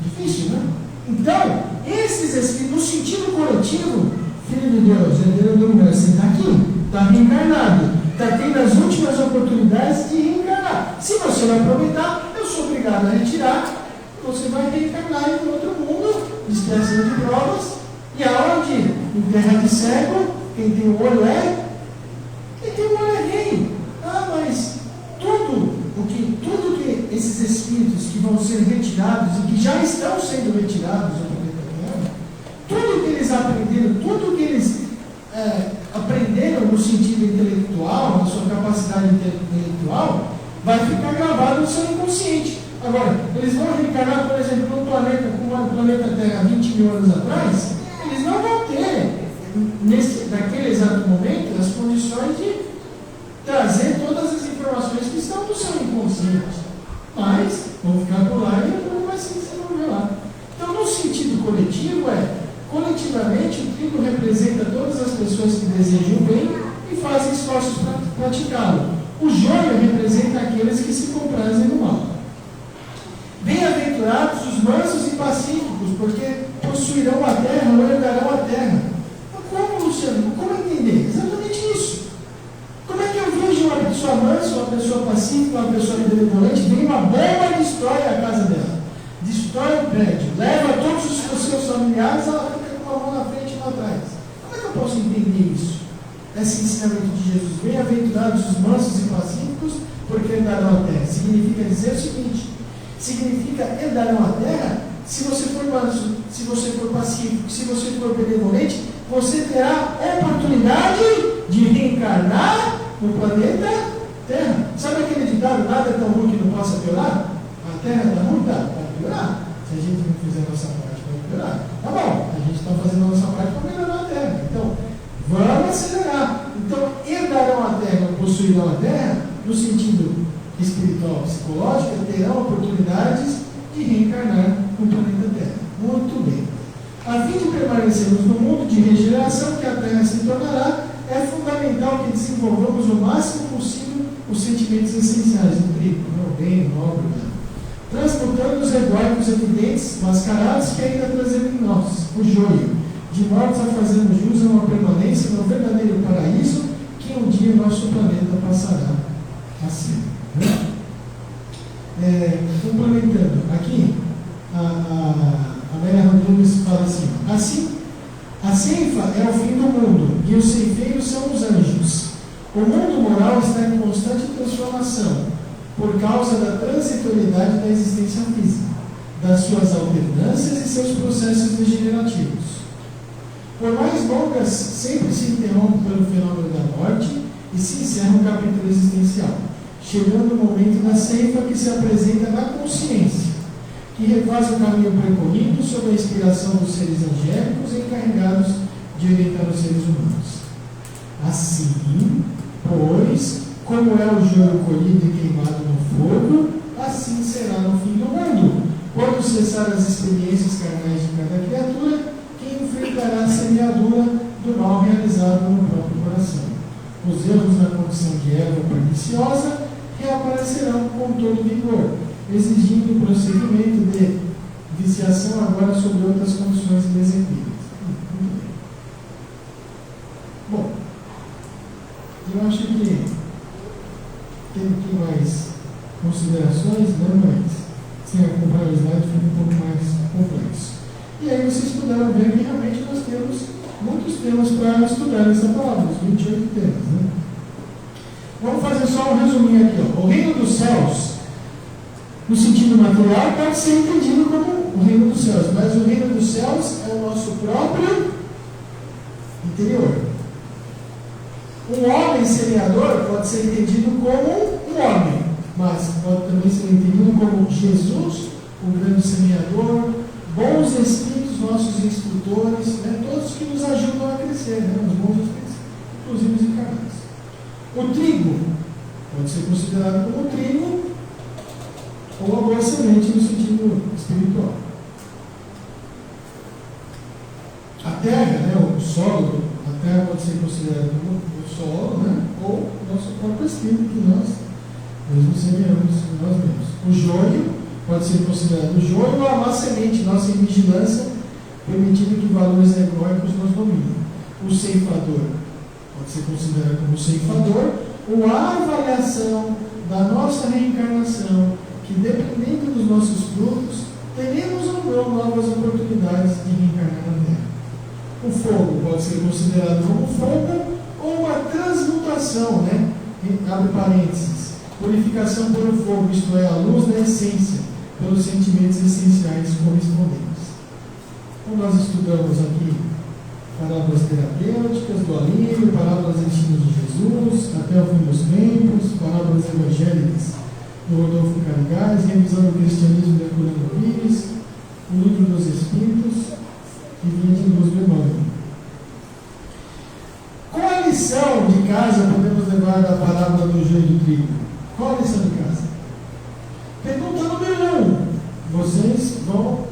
Difícil, né? Então, esses espíritos, no sentido coletivo, filho de Deus, herdeiro do universo, está aqui, está reencarnado, está tendo as últimas oportunidades de reencarnar. Se você não aproveitar, eu sou obrigado a retirar. Você vai reencarnar em outro mundo, dispersão de provas, e aonde? Em terra de cego, quem tem o olho é, quem tem o olho é rei. Ah, mas tudo que esses espíritos que vão ser retirados e que já estão sendo retirados do planeta Terra, tudo que eles aprenderam, tudo que eles aprenderam no sentido intelectual, na sua capacidade intelectual, vai ficar gravado no seu inconsciente. Agora, eles vão reencarnar, por exemplo, num planeta como o planeta Terra 20 mil anos atrás, eles não vão ter, naquele exato momento, as condições de trazer todas as informações que estão no seu inconsciente. Mas vão ficar por lá e o mundo vai se desenvolver lá. Então, no sentido coletivo, coletivamente, o trigo representa todas as pessoas que desejam o bem e fazem esforços para praticá-lo. O joio representa aqueles que se comprazem no mal. Bem-aventurados os mansos e pacíficos, porque possuirão a terra ou herdarão a terra. Mas como, Luciano? Como entender? Exatamente isso. Como é que eu vejo uma pessoa mansa, uma pessoa pacífica, uma pessoa benevolente, vem uma bomba e destrói a casa dela, destrói o prédio, leva todos os seus familiares, ela fica com uma mão na frente e uma atrás. Como é que eu posso entender isso? Esse ensinamento de Jesus: bem-aventurados os mansos e pacíficos, porque herdarão a terra. Significa dizer o seguinte: significa herdarão a terra. Se você for manso, se você for pacífico, se você for benevolente, você terá oportunidade de reencarnar no planeta Terra. Sabe aquele ditado: nada é tão ruim que não possa piorar? A Terra está ruim, tá? Vai piorar. Se a gente não fizer a nossa parte, vai piorar. Tá bom, a gente está fazendo a nossa parte para melhorar a Terra. Então, vamos acelerar. Então, herdarão a terra, possuirão a terra, no sentido espiritual, psicológica, terão oportunidades de reencarnar no planeta Terra. Muito bem. A fim de permanecermos no mundo de regeneração que a Terra se tornará, é fundamental que desenvolvamos o máximo possível os sentimentos essenciais do trigo, o bem, o nobre, transmutando os egóicos evidentes, mascarados que ainda trazemos em nós, o joio, de modo a fazermos jus a uma permanência no verdadeiro paraíso que um dia nosso planeta passará a ser. Complementando, aqui a Maria Rodrigues fala assim, a ceifa é o fim do mundo e os ceifeiros são os anjos. O mundo moral está em constante transformação por causa da transitoriedade da existência física, das suas alternâncias e seus processos degenerativos. Por mais longas, sempre se interrompe pelo fenômeno da morte e se encerra um capítulo existencial, chegando o momento da ceifa que se apresenta na consciência, que refaz o caminho percorrido sob a inspiração dos seres angélicos encarregados de orientar os seres humanos. Assim, pois, como é o joio colhido e queimado no fogo, assim será no fim do mundo, quando cessar as experiências carnais de cada criatura, que enfrentará a semeadura do mal realizado no próprio coração. Os erros na condição de erva perniciosa reaparecerão com todo vigor, exigindo o prosseguimento de viciação agora sobre outras condições desempenhadas. Muito bem. Bom, eu acho que tem aqui mais considerações, né, mas sem acompanhar o slide fica um pouco mais complexo. E aí vocês puderam ver que realmente nós temos muitos temas para estudar nessa palavra, os 28 temas. Né? Vamos fazer só um resuminho aqui. Ó. O reino dos céus, no sentido material, pode ser entendido como o reino dos céus, mas o reino dos céus é o nosso próprio interior. Um homem semeador pode ser entendido como um homem, mas pode também ser entendido como Jesus, o grande semeador, bons espíritos, nossos instrutores, né, todos que nos ajudam a crescer, né, os bons espíritos, inclusive os encarnados. O trigo pode ser considerado como trigo ou a boa semente no sentido espiritual. A terra, né, o solo, a terra pode ser considerada como o solo, né, ou o nosso próprio espírito que nós mesmos semeamos em nós mesmos. O joio pode ser considerado o joio ou a má semente, nossa vigilância, permitindo que valores egóicos nos dominem. O ceifador pode ser considerado como ceifador ou a avaliação da nossa reencarnação, que dependendo dos nossos frutos, teremos ou não novas oportunidades de reencarnar na Terra. O fogo pode ser considerado como fogo ou uma transmutação, né? Abre parênteses, purificação pelo fogo, isto é, a luz da essência, pelos sentimentos essenciais correspondentes. Então nós estudamos aqui parábolas terapêuticas do alívio, parábolas ensinos de Jesus, até o fim dos tempos, parábolas evangélicas do Rodolfo Carigás, revisão do cristianismo de Herculano Pires, o livro dos Espíritos e Vinha de Luz do Emmanuel. Qual a lição de casa podemos levar da parábola do joio e do trigo? Qual a lição de casa? Pergunta número 1. Vocês vão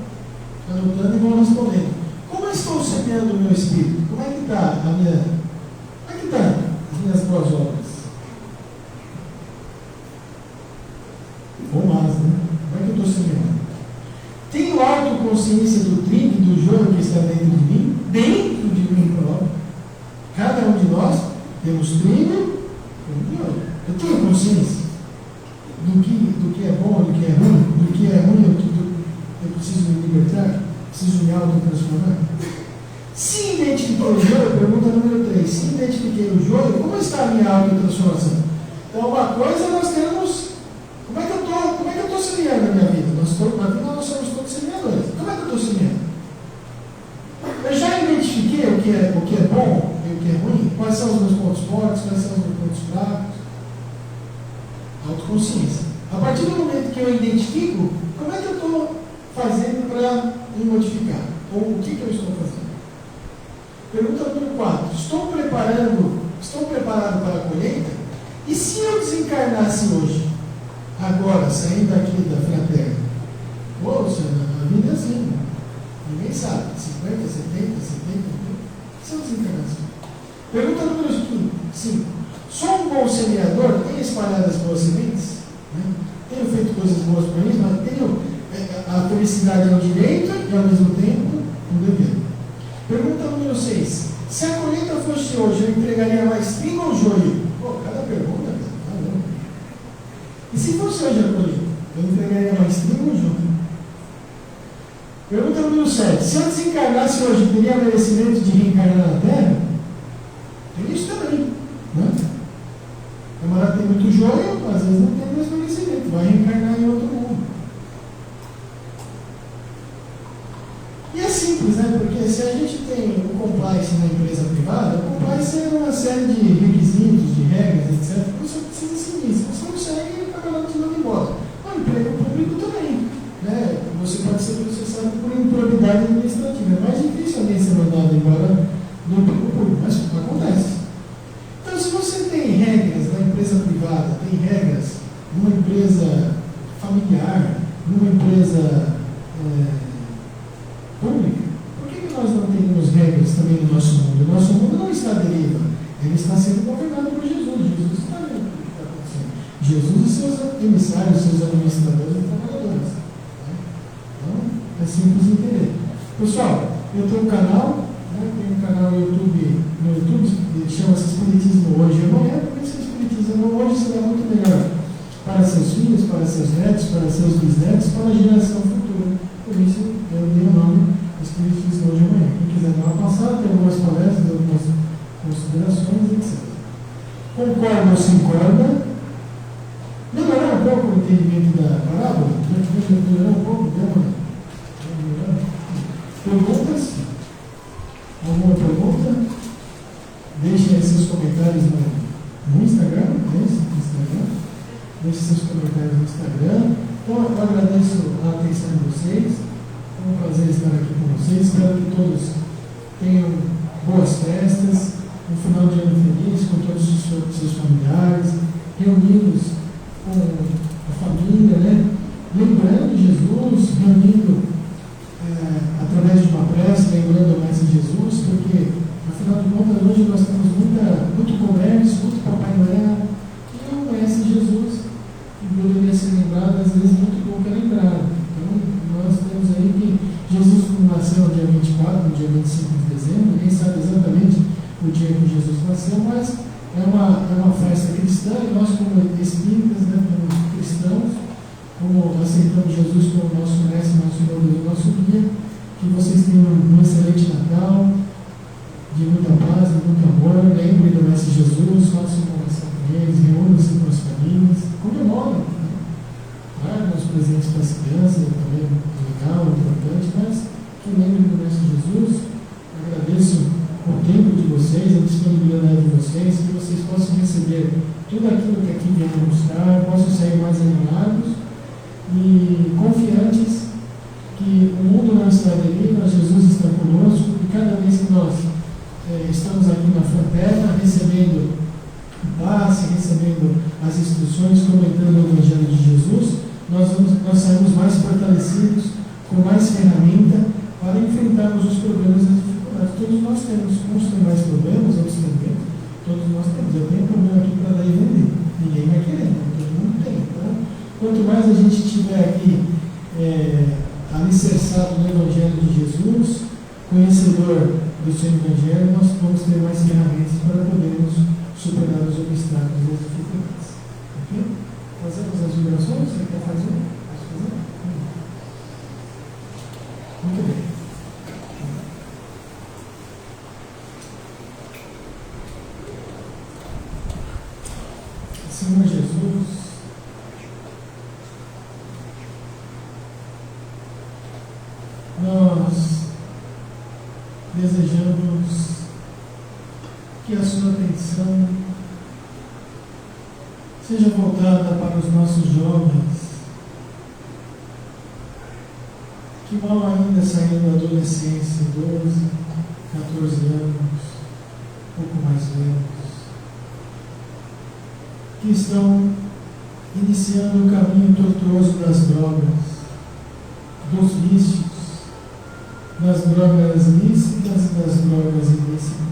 anotando e vão respondendo. Como eu estou semeando o meu espírito? Como é que está a minha... Como é que está as minhas boas obras? Ou mais, né? Como é que eu estou semeando? Tenho autoconsciência do trigo e do joio que está dentro de mim? Dentro de mim próprio. Cada um de nós temos trigo e joio. Eu tenho consciência do que é bom, do que é ruim, do que é ruim, eu preciso me libertar, preciso me autotransformar. Se identifiquei o joio, pergunta número 3, se identifiquei o joio, como está a minha autotransformação? Então, uma coisa nós temos, como é que eu estou semeando na minha vida? Na vida nós somos todos semeadores. Como é que eu estou semeando? Eu já identifiquei o que é bom e o que é ruim? Quais são os meus pontos fortes, quais são os meus pontos fracos? Autoconsciência. A partir do momento que eu identifico, como é que eu estou fazendo para me modificar? Ou o que eu estou fazendo? Pergunta número 4. Estou preparado para a colheita? E se eu desencarnasse hoje? Agora, saindo aqui da Fraterna, poxa, a vida é assim, ninguém sabe, 50, 70, 70, são as encarnações. Pergunta número 5. Sou um bom semeador? Tenho espalhado as boas sementes? Né? Tenho feito coisas boas para mim, mas tenho a felicidade é um direito e ao mesmo tempo um dever. Pergunta número 6. Se a colheita fosse hoje, eu entregaria mais trigo ou joio? Pô, cada pergunta, cara, tá bom. E se fosse hoje a colheita, eu entregaria mais trigo ou joio? Pergunta número 7. Se eu desencarnasse hoje, teria merecimento de reencarnar na Terra? Tem isso também, né? O camarada tem muito joio, às vezes não tem mais merecimento, vai reencarnar em outro mundo. E é simples, né? Porque se a gente tem o compliance na empresa privada, o compliance é uma série de requisitos, de regras, etc. Você precisa seguir. Se você não segue, ele acaba lá te mandando embora. O emprego público também, né? Você pode ser processado por improbidade administrativa. É mais difícil alguém ser mandado embora do emprego público, mas acontece. Então, se você tem regras na empresa privada, tem regras numa empresa familiar, numa empresa pública, por que nós não temos regras também no nosso mundo? O nosso mundo não está à deriva, ele está sendo governado por Jesus. Jesus está vendo o que está acontecendo. Jesus e seus emissários, seus administradores e trabalhadores. Né? Então, é simples de entender. Pessoal, eu tenho um canal, né? Tem um canal no YouTube, chama-se Espiritismo Hoje e Amanhã, porque se o Espiritismo hoje será muito melhor para seus filhos, para seus netos, para seus bisnetos, para a geração futura. Por isso, eu dei o nome Espiritismo Hoje e Amanhã. Quem quiser dar uma passada, tem algumas palestras, algumas considerações, etc. Concorda ou se concorda? Melhorar um pouco o entendimento da parábola? Melhorar um pouco? Perguntas? Alguma pergunta? Deixem aí seus comentários no Instagram. Deixe seus comentários no Instagram. Então, eu agradeço a atenção de vocês. É um prazer estar aqui com vocês. Espero que todos tenham boas festas, um final de ano feliz com todos os seus familiares, reunidos com a família, né? Lembrando Jesus, reunindo através de uma prece, lembrando o Mestre Jesus, porque, afinal de contas, hoje nós temos muito comércio, muito Papai Noel, que não conhece Jesus, e poderia ser lembrado, às vezes, muito pouco é lembrado. Então, nós temos aí que Jesus nasceu no dia 24, no dia 25 de dezembro, ninguém sabe exatamente o dia que Jesus nasceu, mas é uma festa cristã, e nós, como espíritas, né, como cristãos, como aceitamos Jesus como nosso mestre, nosso Senhor e nosso guia, que vocês tenham um excelente Natal, de muita paz, de muito amor. Lembrem do Mestre Jesus, façam conversa com eles, reúnam-se com as famílias, comemorem, né? Tragam os presentes para as crianças, também legal, importante, mas que lembrem do Mestre Jesus. Agradeço o tempo de vocês, a disponibilidade de vocês, que vocês possam receber tudo aquilo que aqui vieram buscar, possam sair mais animados e confiantes que o mundo não está à deriva, Jesus está conosco, e cada vez que nós estamos aqui na Fraterna, recebendo o passe, recebendo as instruções, comentando o Evangelho de Jesus, nós saímos mais fortalecidos, com mais ferramenta para enfrentarmos os problemas e as dificuldades. Todos nós temos, uns têm mais problemas, outros têm menos, todos nós temos. Eu tenho problema aqui para dar e vender, ninguém vai querer, né? Todo mundo tem. Então, quanto mais a gente estiver aqui alicerçado no Evangelho de Jesus, conhecedor do seu Evangelho, nós vamos ter mais ferramentas para podermos superar os obstáculos e as dificuldades. Ok? Fazemos as vibrações? Você quer fazer? Posso fazer? Muito bem. Senhor Jesus, nós desejamos que a sua atenção seja voltada para os nossos jovens, que mal ainda saindo da adolescência, 12, 14 anos, um pouco mais velhos, que estão iniciando o caminho tortuoso das drogas, dos vícios, das drogas lícitas e das drogas ilícitas.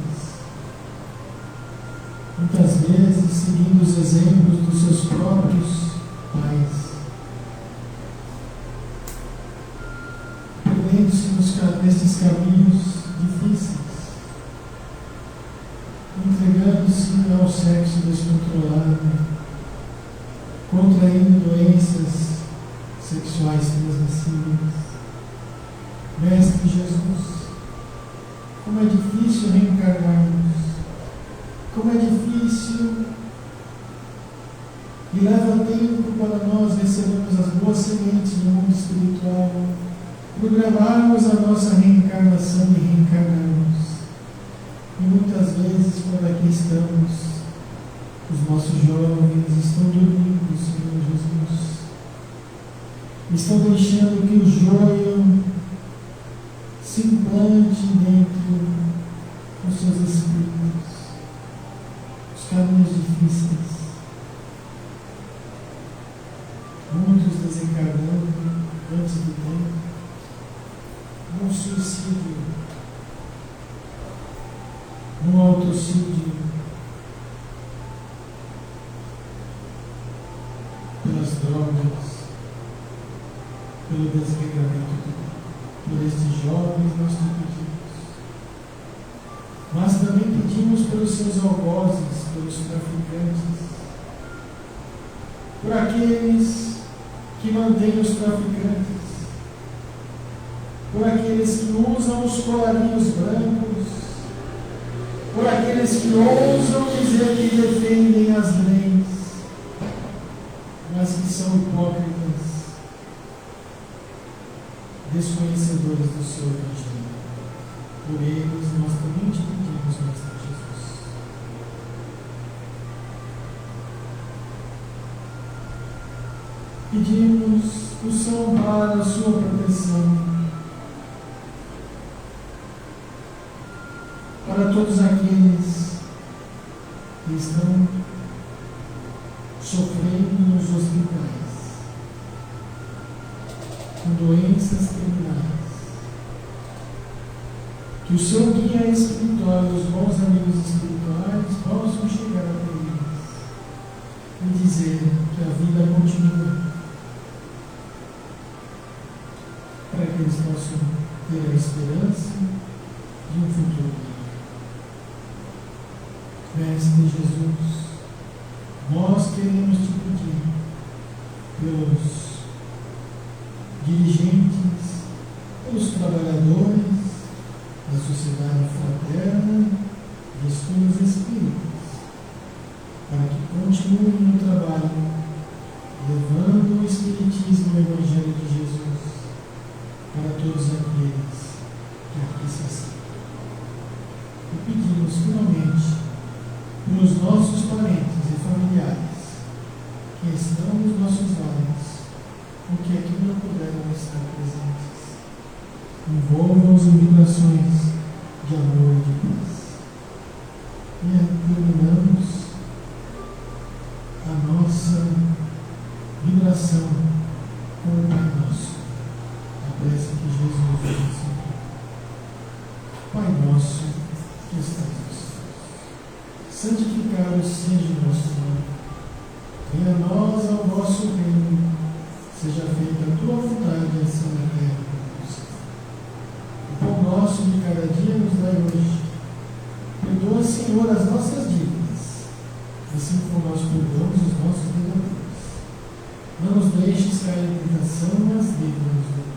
Muitas vezes seguindo os exemplos dos seus próprios pais, perdendo-se nesses caminhos difíceis, entregando-se ao sexo descontrolado, contraindo doenças sexuais transmissíveis. Mestre Jesus, como é difícil reencarnarmos, como é difícil e leva tempo para nós recebermos as boas sementes do mundo espiritual, programarmos a nossa reencarnação e reencarnarmos. E muitas vezes, quando aqui estamos, os nossos jovens estão dormindo, Senhor Jesus. Estão deixando que o joio se implante dentro dos seus espíritos. Os caminhos difíceis. Muitos desencarnando antes do tempo. Um suicídio. Um autocídio. Pelas drogas. Pelo desregramento do corpo. Por estes jovens nós te pedimos. Mas também pedimos pelos seus algozes, pelos traficantes, por aqueles que mantêm os traficantes, por aqueles que usam os colarinhos brancos, por aqueles que ousam dizer que defendem as leis, mas que são hipócritas, desconhecedores do seu Evangelho. Por eles nós também te pedimos, Mestre Jesus. Pedimos o seu amparo, a sua proteção para todos aqueles que estão sofrendo nos hospitais, com doenças terminais. Que o seu guia espiritual e os bons amigos espirituais possam chegar até eles e dizer que a vida continua, para que eles possam ter a esperança de um futuro. Mestre Jesus, nós queremos te pedir pelos dirigentes, pelos trabalhadores da sociedade fraterna e estudos espíritas, para que continuem no trabalho, levando o Espiritismo e o Evangelho de Jesus para todos aqueles que aqui se aceitam. E pedimos, finalmente, para os nossos parentes e familiares que estão nos nossos lares, porque aqui não puderam estar presentes. Envolvam-os em vibrações de amor e de paz. E terminamos a nossa vibração com o Pai Nosso, a prece que Jesus nos ensinou. Pai Nosso que estás nos céus, santificado seja o vosso nome. Venha a nós ao vosso reino. Seja feita a tua vontade, assim na terra como no céu. O pão nosso de cada dia nos dai hoje. Perdoa, Senhor, as nossas dívidas, assim como nós perdoamos os nossos devedores. Não nos deixes cair em tentação, mas livra-nos do mal.